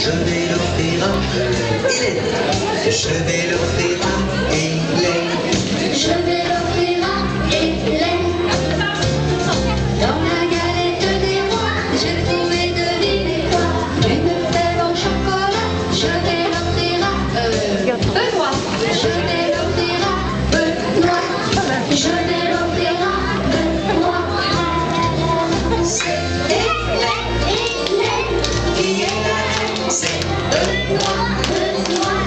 je vais l'offrir à Hélène. Je vais l'offrir à Hélène. Je vais l'offrir à Hélène. Dans la galette des rois, j'ai trouvé deviner quoi. Une fève au chocolat. Je vais l'offrir à Benoît. Je vais l'offrir à Benoît. Je vais l'offrir à Benoît. C'est Hélène, Hélène qui est la reine. C'est Benoît, Benoît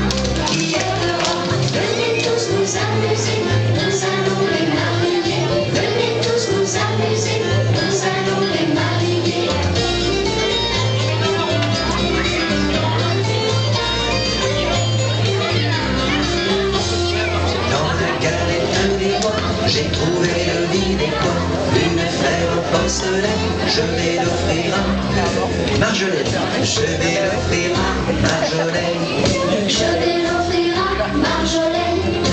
qui est le roi. Venez tous nous amuser, nous allons les marier. Venez tous nous amuser, nous allons les marier. Dans la galette des rois, j'ai trouvé le dîner quoi. Une fève en porcelaine, je vais l'offrir à Marjolaine. Je vais l'offrir à Marjolaine. Je vais l'offrir à Marjolaine.